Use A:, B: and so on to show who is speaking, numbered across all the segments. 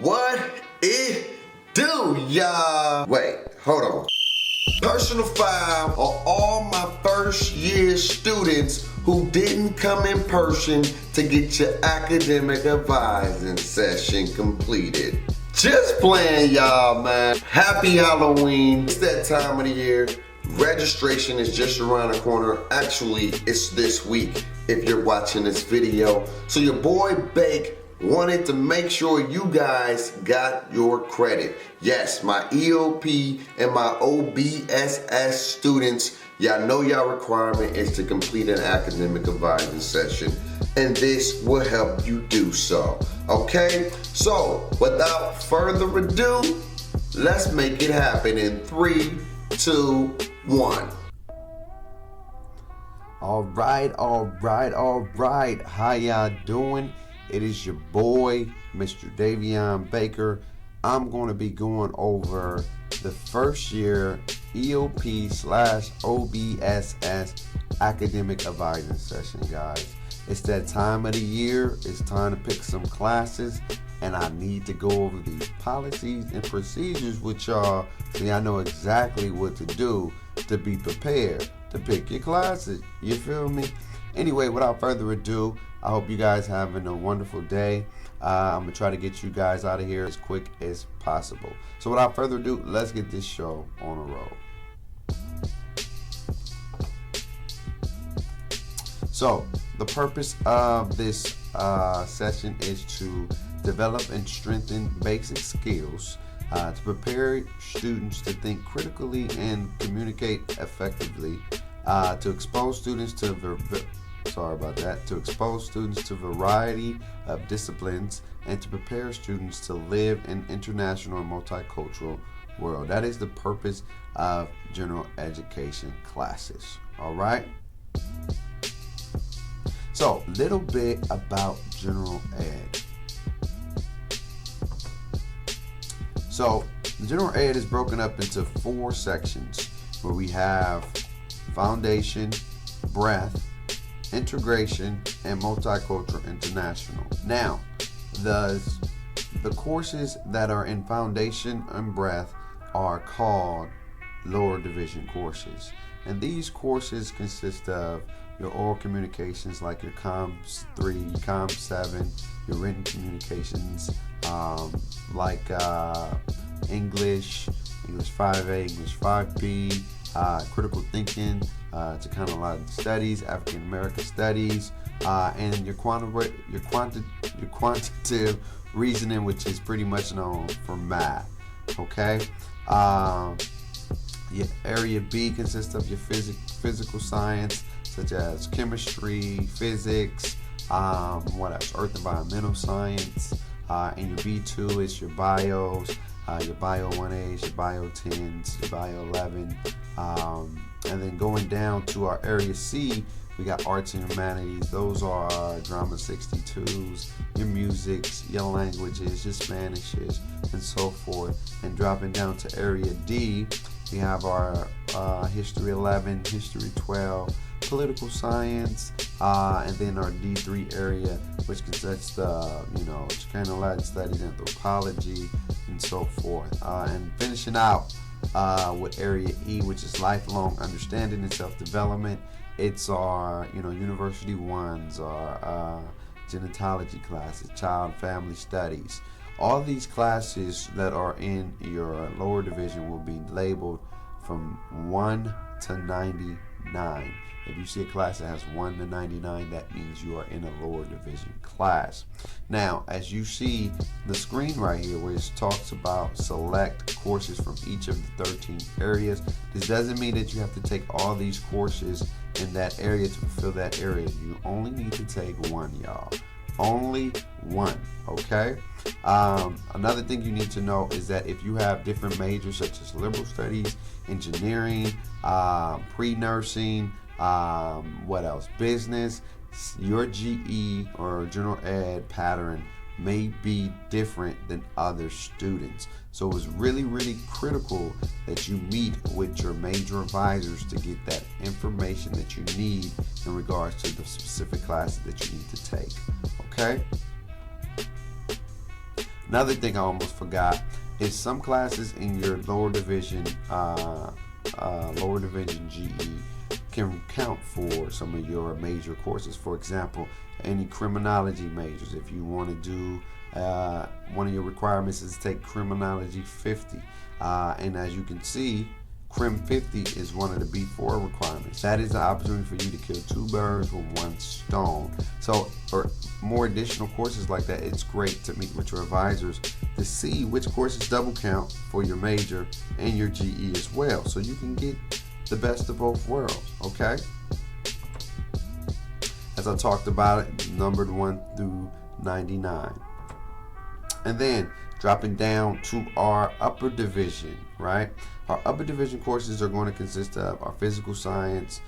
A: What it do, y'all? Wait, hold on. Personal file are all my first year students who didn't come in person to get your academic advising session completed. Just playing, y'all, man. Happy Halloween. It's that time of the year. Registration is just around the corner. Actually, it's this week if you're watching this video. So your boy Bake wanted to make sure you guys got your credit. Yes, my EOP and my OBSS students, y'all know y'all requirement is to complete an academic advising session, and this will help you do so. Okay, so without further ado, let's make it happen in 3, 2, 1. All right. How y'all doing? It is your boy, Mr. Davion Baker. I'm going to be going over the first year EOP/OBSS academic advising session, guys. It's that time of the year. It's time to pick some classes, and I need to go over these policies and procedures with y'all so y'all know exactly what to do to be prepared to pick your classes. You feel me? Anyway, without further ado, I hope you guys having a wonderful day. I'm going to try to get you guys out of here as quick as possible. So without further ado, let's get this show on the road. So the purpose of this session is to develop and strengthen basic skills to prepare students to think critically and communicate effectively, to expose students to a variety of disciplines, and to prepare students to live in international and multicultural world. That is the purpose of general education classes. All right. So, little bit about general ed. So, general ed is broken up into 4 sections where we have foundation, breadth, integration, and multicultural international. Now, the courses that are in foundation and breadth are called lower division courses. And these courses consist of your oral communications like your Comms 3, Comms 7, your written communications like English 5A, English 5B, critical thinking, to kind of like studies, African American studies, and your quantitative reasoning, which is pretty much known for math. Okay. Your area B consists of your physical science, such as chemistry, physics, what else? Earth and environmental science. And your B2 is your bios, your bio 1As, your bio 10s, your bio 11. And then going down to our area C, we got arts and humanities. Those are drama 62s, your musics, your languages, your Spanishes, and so forth. And dropping down to area D, we have our history 11, history 12, political science, and then our D3 area, which consists of, Chicano Latin studies, anthropology, and so forth. And finishing out with area E, which is lifelong understanding and self-development. It's our, university ones, our genetology classes, child family studies. All these classes that are in your lower division will be labeled from 1 to 99. If you see a class that has 1 to 99, that means you are in a lower division class. Now, as you see the screen right here where it talks about select courses from each of the 13 areas, this doesn't mean that you have to take all these courses in that area to fulfill that area. You only need to take one, y'all. Only one, okay? Another thing you need to know is that if you have different majors such as liberal studies, engineering, pre-nursing, what else? Business, your GE or general ed pattern may be different than other students. So it's really, really critical that you meet with your major advisors to get that information that you need in regards to the specific classes that you need to take. Okay? Another thing I almost forgot is some classes in your lower division GE can count for some of your major courses. For example, any criminology majors. If you want to do one of your requirements is to take criminology 50, and as you can see, Crim 50 is one of the B4 requirements. That is an opportunity for you to kill two birds with one stone. So for more additional courses like that, it's great to meet with your advisors to see which courses double count for your major and your GE as well, so you can get the best of both worlds, okay? As I talked about it, numbered 1 through 99. And then dropping down to our upper division, right? Our upper division courses are going to consist of our physical science,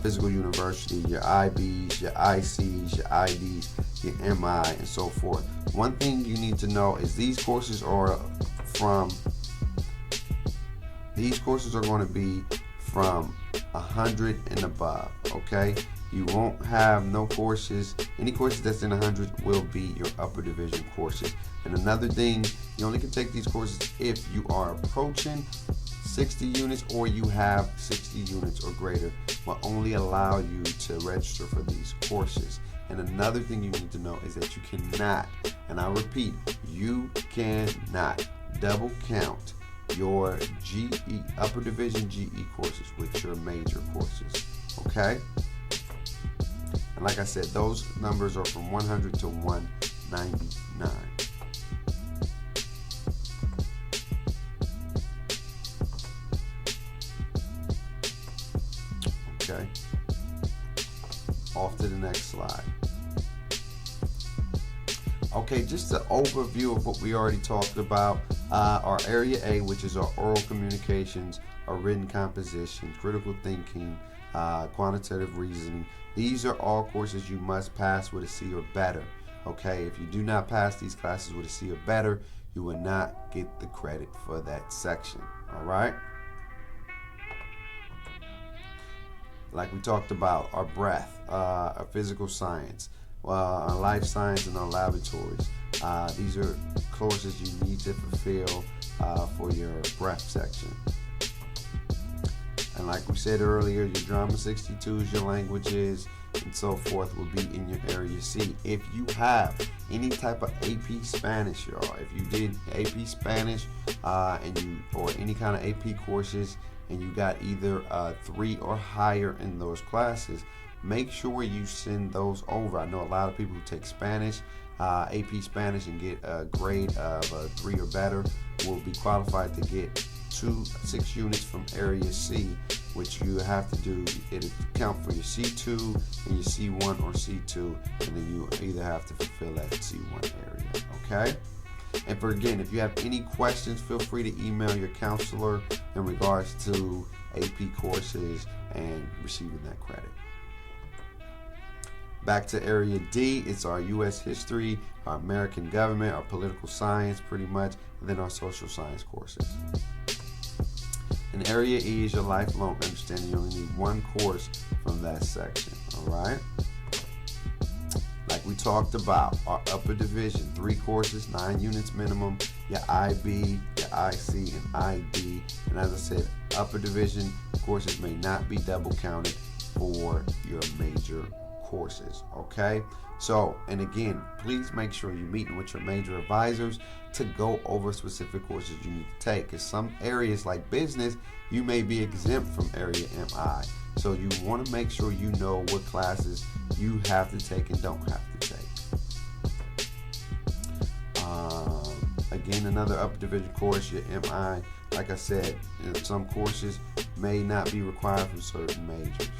A: physical university, your IBs, your ICs, your IDs, your MI, and so forth. One thing you need to know is these courses are going to be from 100 and above, okay? You won't have no courses. Any courses that's in 100 will be your upper division courses. And another thing, you only can take these courses if you are approaching 60 units or you have 60 units or greater, will only allow you to register for these courses. And another thing you need to know is that you cannot, and I repeat, you cannot double count your GE, upper division GE courses with your major courses, okay? And like I said, those numbers are from 100 to 199. Okay. Off to the next slide. Okay, just an overview of what we already talked about. Our Area A, which is our oral communications, our written composition, critical thinking, quantitative reasoning. These are all courses you must pass with a C or better. Okay, if you do not pass these classes with a C or better, you will not get the credit for that section. All right. Like we talked about, our breath, our physical science, our life science, and our laboratories. These are courses you need to fulfill for your breath section. And like we said earlier, your drama 62s, your languages, and so forth will be in your area C. If you have any type of AP Spanish, y'all, if you did AP Spanish or any kind of AP courses, and you got either 3 or higher in those classes, make sure you send those over. I know a lot of people who take Spanish, AP Spanish, and get a grade of 3 or better will be qualified to get 6 units from Area C, which you have to do. It'll count for your C2 and your C1 or C2, and then you either have to fulfill that C1 area, okay? And again, if you have any questions, feel free to email your counselor in regards to AP courses and receiving that credit. Back to Area D, it's our U.S. history, our American government, our political science pretty much, and then our social science courses. And Area E is your lifelong understanding. You only need one course from that section, all right? Like we talked about, our upper division, 3 courses, 9 units minimum, your IB, your IC, and ID. And as I said, upper division courses may not be double counted for your major courses, okay? So, and again, please make sure you're meeting with your major advisors to go over specific courses you need to take, because some areas like business, you may be exempt from Area MI. So you want to make sure you know what classes you have to take and don't have to take. Again, another upper division course, your MI, like I said, some courses may not be required from certain majors.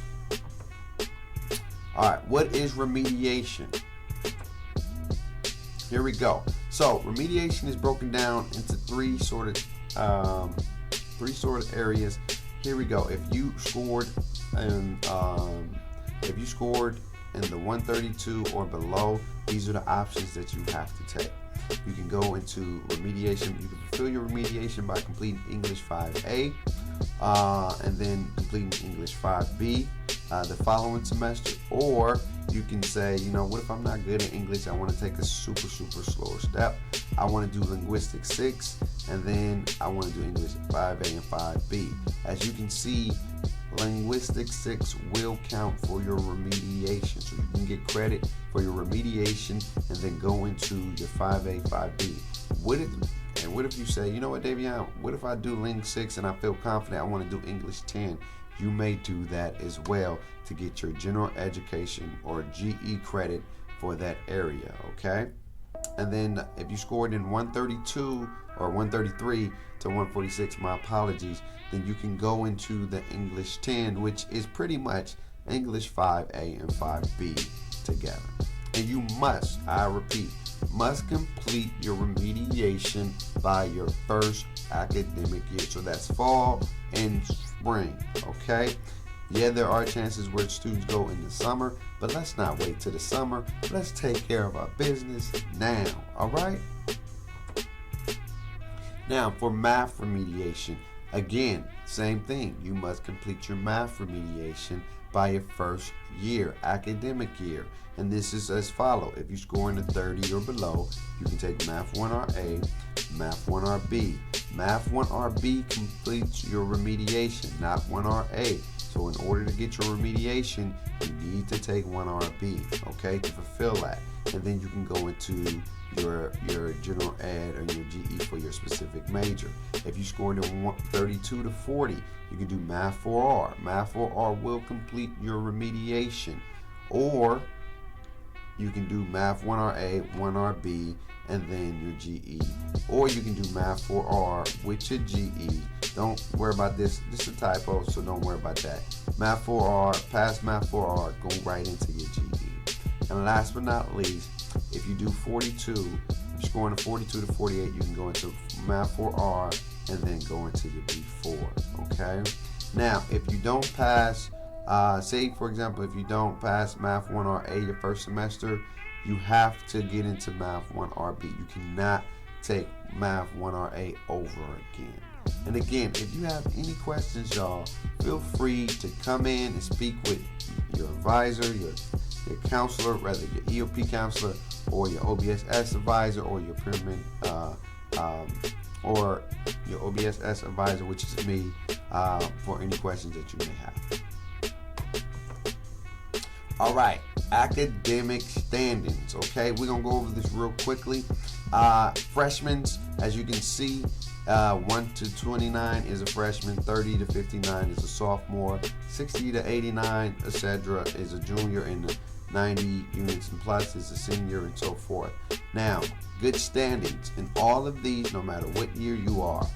A: All right, what is remediation? Here we go. So remediation is broken down into three sort of areas. Here we go. If you scored in the 132 or below, these are the options that you have to take. You can go into remediation. You can fulfill your remediation by completing English 5A and then completing English 5B. the following semester. Or you can say, what if I'm not good at English? I want to take a super slower step. I want to do Linguistics 6, and then I want to do English 5A and 5B. As you can see, Linguistics 6 will count for your remediation. So you can get credit for your remediation and then go into your 5A, 5B. What if you say, you know what, Davion, what if I do Ling 6 and I feel confident I want to do English 10? You may do that as well to get your general education or GE credit for that area, okay? And then if you scored in 132 or 133 to 146, my apologies, then you can go into the English 10, which is pretty much English 5A and 5B together. And you must, I repeat, must complete your remediation by your first academic year. So that's fall and spring, okay? Yeah, there are chances where students go in the summer, but let's not wait till the summer. Let's take care of our business now, all right? Now, for math remediation, again, same thing. You must complete your math remediation by your first year, academic year. And this is as follows. If you score in the 30 or below, you can take Math 1RA, Math 1RB. Math 1RB completes your remediation, not 1RA. So in order to get your remediation, you need to take 1RB, okay, to fulfill that. And then you can go into your general ed or your GE for your specific major. If you score in 32 to 40, you can do Math 4R. Math 4R will complete your remediation. Or you can do Math 1RA, 1RB, and then your GE. Or you can do Math 4R with your GE. Don't worry about this. This is a typo, so don't worry about that. Math 4R, pass Math 4R, go right into your GE. And last but not least, if you do 42, if you're scoring a 42 to 48, you can go into Math 4R and then go into your B4, okay? Now, if you don't pass, say for example, if you don't pass Math 1RA your first semester, you have to get into Math 1RB. You cannot take Math 1RA over again. And again, if you have any questions, y'all, feel free to come in and speak with your advisor, your counselor, rather your EOP counselor, or your OBSS advisor, or your pyramid, or your OBSS advisor, which is me, for any questions that you may have. All right, academic standings. Okay, we're gonna go over this real quickly. Freshmen, as you can see, 1 to 29 is a freshman, 30 to 59 is a sophomore, 60 to 89, etc. is a junior, and 90 units and plus is a senior, and so forth. Now, good standings in all of these, no matter what year you are,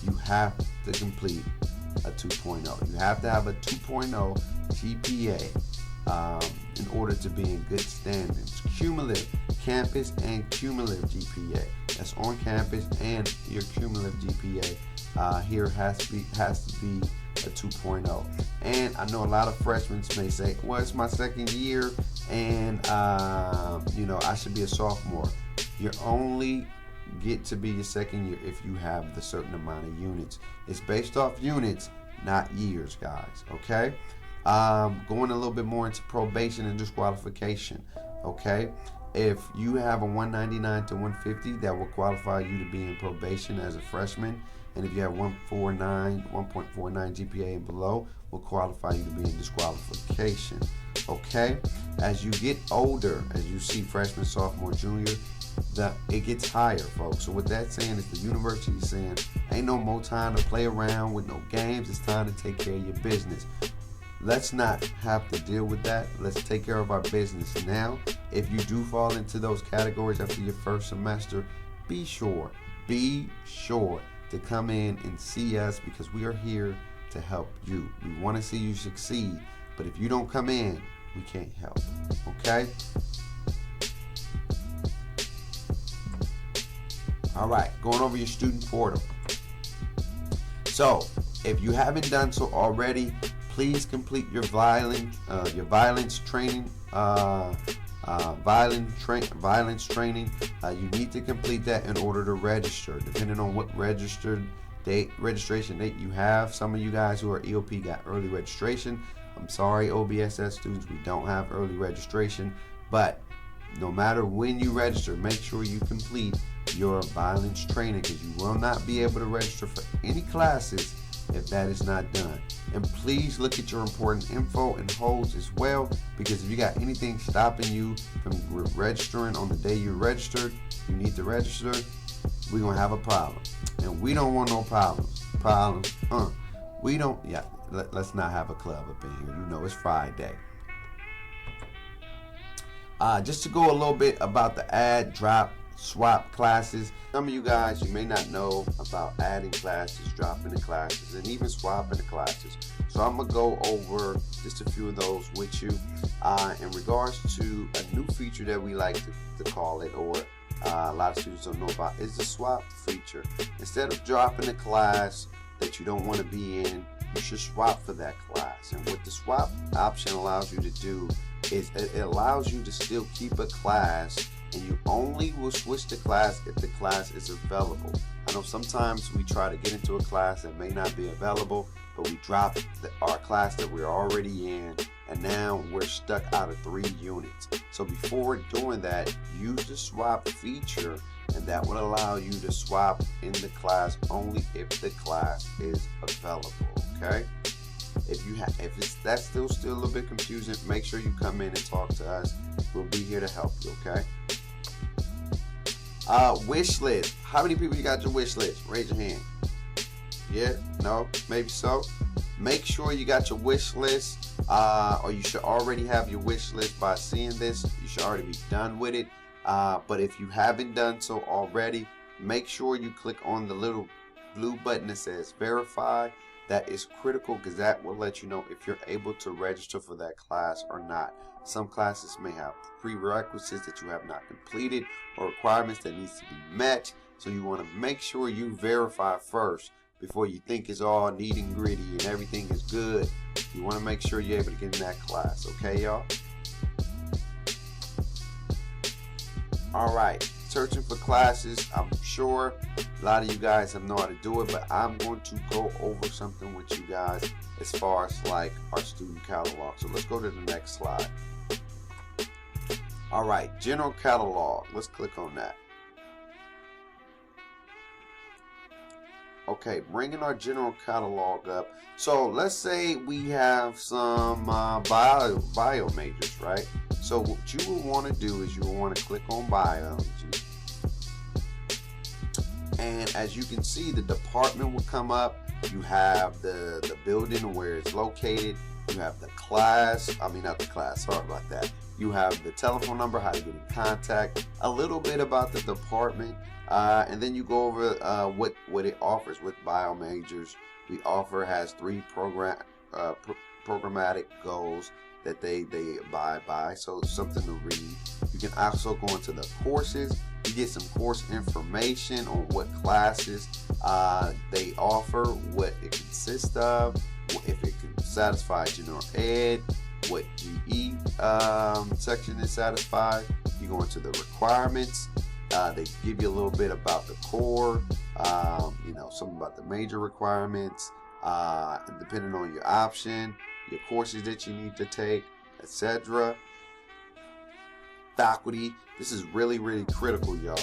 A: you have to complete a 2.0. You have to have a 2.0 GPA in order to be in good standings. Cumulative, campus and cumulative GPA. That's on campus, and your cumulative GPA here has to be a 2.0. And I know a lot of freshmen may say, well, it's my second year and I should be a sophomore. You only get to be your second year if you have the certain amount of units. It's based off units, not years, guys, okay? Going a little bit more into probation and disqualification, okay? If you have a 199 to 150, that will qualify you to be in probation as a freshman. And if you have 1.49 GPA and below, will qualify you to be in disqualification, okay? As you get older, as you see freshman, sophomore, junior, it gets higher, folks. So what that's saying is the university is saying, ain't no more time to play around with no games. It's time to take care of your business. Let's not have to deal with that. Let's take care of our business now. If you do fall into those categories after your first semester, be sure to come in and see us, because we are here to help you. We want to see you succeed, but if you don't come in, we can't help, okay? All right, going over your student portal. So, if you haven't done so already, please complete your violence training. Violence training. You need to complete that in order to register. Depending on what registration date you have. Some of you guys who are EOP got early registration. I'm sorry, OBSS students, we don't have early registration, but no matter when you register, make sure you complete your violence training, because you will not be able to register for any classes if that is not done. And please look at your important info and holds as well, because if you got anything stopping you from registering on the day you registered, you need to register, we're gonna have a problem. And we don't want no problems. We don't, let's not have a club up in here. You know, it's Friday. Just to go a little bit about the add, drop, swap classes. Some of you guys, you may not know about adding classes, dropping the classes, and even swapping the classes. So I'm gonna go over just a few of those with you in regards to a new feature that we like to call it, or a lot of students don't know about, is the swap feature. Instead of dropping a class that you don't want to be in, you should swap for that class. And what the swap option allows you to do is it allows you to still keep a class, and you only will switch the class if the class is available. I know sometimes we try to get into a class that may not be available, but we drop our class that we're already in, and now we're stuck out of 3 units. So before doing that, use the swap feature, and that will allow you to swap in the class only if the class is available. Okay? If that's still a little bit confusing, make sure you come in and talk to us. We'll be here to help you. Okay? Wish list. How many people you got your wish list? Raise your hand. Yeah? No? Maybe so? Make sure you got your wish list, or you should already have your wish list by seeing this. You should already be done with it. But if you haven't done so already, make sure you click on the little blue button that says verify. That is critical, because that will let you know if you're able to register for that class or not. Some classes may have prerequisites that you have not completed, or requirements that needs to be met. So you want to make sure you verify first before you think it's all neat and gritty and everything is good. You want to make sure you're able to get in that class. Okay, y'all? All right. Searching for classes. I'm sure a lot of you guys have know how to do it, but I'm going to go over something with you guys as far as like our student catalog. So let's go to the next slide. All right, general catalog. Let's click on that. Okay, bringing our general catalog up. So let's say we have some bio majors, right? So what you will want to do is you will want to click on biology. And as you can see, the department will come up. You have the building where it's located. You have the class. I mean, not the class. Sorry about that. You have the telephone number, how to get in contact, a little bit about the department, and then you go over what it offers. What bio majors we offer has 3 programmatic goals that they abide by. So it's something to read. You can also go into the courses. You get some course information on what classes they offer, what it consists of, if it can satisfy general ed, what GE section is satisfied. You go into the requirements. They give you a little bit about the core, something about the major requirements, depending on your option, your courses that you need to take, etc. Faculty. This is really, really critical, y'all.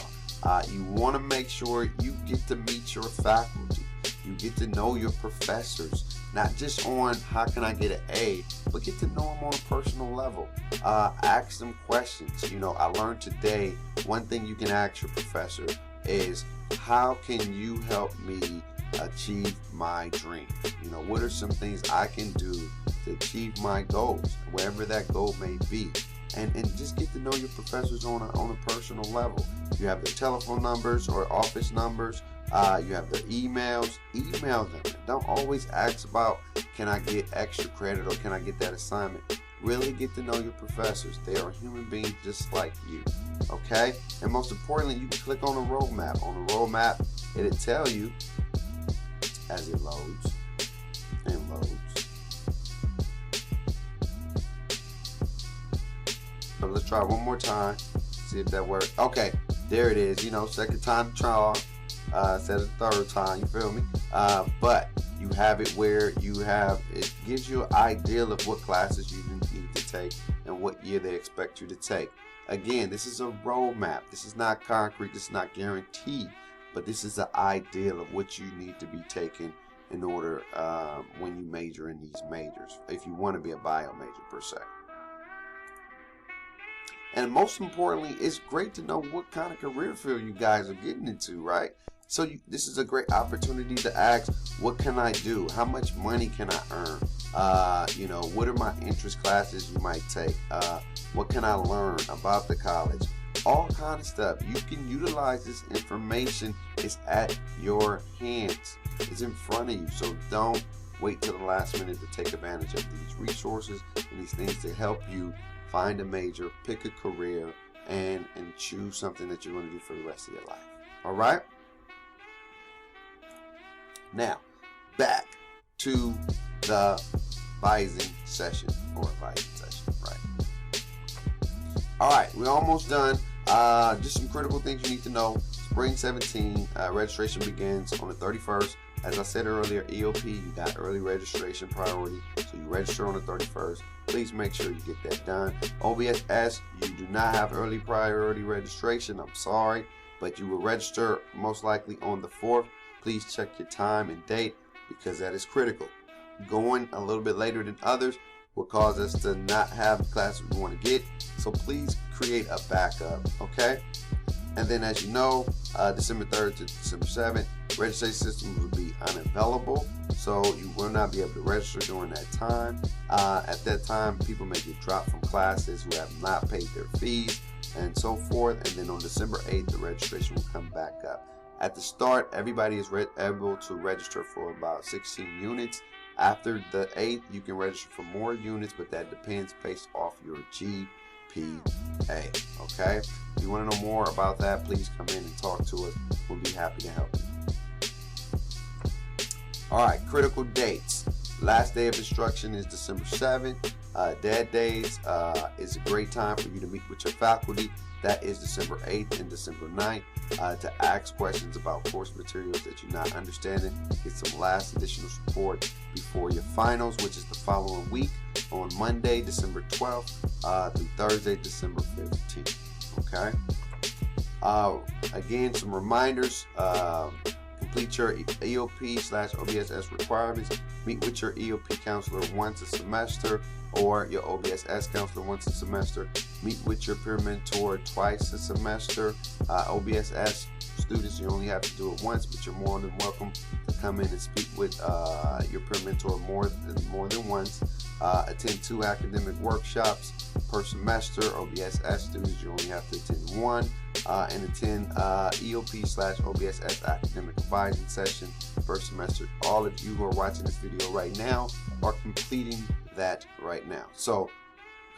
A: You want to make sure you get to meet your faculty. You get to know your professors, not just on how can I get an A, but get to know them on a personal level. Ask them questions. I learned today, one thing you can ask your professor is, how can you help me achieve my dream? What are some things I can do to achieve my goals, wherever that goal may be? And just get to know your professors on a personal level. You have their telephone numbers or office numbers. You have their emails. Email them. Don't always ask about, can I get extra credit or can I get that assignment? Really get to know your professors. They are human beings just like you. Okay? And most importantly, you can click on the roadmap. On the roadmap, it'll tell you as it loads and loads. So let's try one more time. See if that works. Okay, there it is. Second time try, instead of the third time. You feel me? But You have it where it gives you an idea of what classes you need to take and what year they expect you to take. Again, this is a roadmap. This is not concrete. This is not guaranteed. But this is an ideal of what you need to be taking in order when you major in these majors, if you want to be a bio major per se. And most importantly, it's great to know what kind of career field you guys are getting into, right? So this is a great opportunity to ask, what can I do? How much money can I earn? What are my interest classes you might take? What can I learn about the college? All kind of stuff. You can utilize this information. It's at your hands. It's in front of you. So don't wait till the last minute to take advantage of these resources and these things to help you find a major, pick a career, and choose something that you're going to do for the rest of your life. All right? Now, back to the advising session, right? All right, we're almost done. Just some critical things you need to know. Spring 17, registration begins on the 31st. As I said earlier, EOP, you got early registration priority, so you register on the 31st. Please make sure you get that done. OBSS, you do not have early priority registration. I'm sorry, but you will register most likely on the 4th. Please check your time and date because that is critical. Going a little bit later than others will cause us to not have the classes we want to get. So please create a backup, okay? And then, as you know, December 3rd to December 7th, registration systems will be unavailable. So you will not be able to register during that time. At that time, people may get dropped from classes who have not paid their fees and so forth. And then on December 8th, the registration will come back up. At the start, everybody is able to register for about 16 units. After the 8th, you can register for more units, but that depends based off your GPA, okay? If you want to know more about that, please come in and talk to us. We'll be happy to help you. All right, critical dates. Last day of instruction is December 7th. Dad Days is a great time for you to meet with your faculty. That is December 8th and December 9th to ask questions about course materials that you're not understanding. Get some last additional support before your finals, which is the following week on Monday, December 12th through Thursday, December 15th. Okay? Again, some reminders. Complete your EOP/OBSS requirements. Meet with your EOP counselor once a semester or your OBSS counselor once a semester. Meet with your peer mentor twice a semester. OBSS students, you only have to do it once, but you're more than welcome to come in and speak with your peer mentor more than once. Attend 2 academic workshops per semester. OBSS students, you only have to attend 1. And attend EOP/OBSS academic advising session per semester. All of you who are watching this video right now are completing that right now. So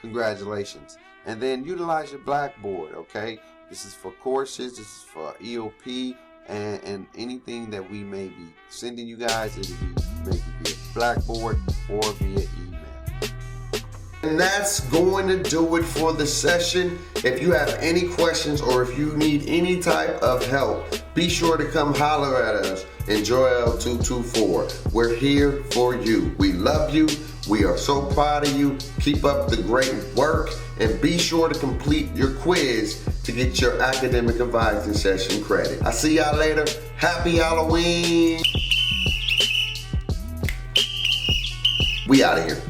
A: congratulations. And then utilize your Blackboard, okay? This is for courses, this is for EOP, and anything that we may be sending you guys, it'll be maybe via Blackboard or via email. And that's going to do it for the session. If you have any questions or if you need any type of help, be sure to come holler at us in Joel 224. We're here for you. We love you. We are so proud of you. Keep up the great work and be sure to complete your quiz to get your academic advising session credit. I'll see y'all later. Happy Halloween. We out of here.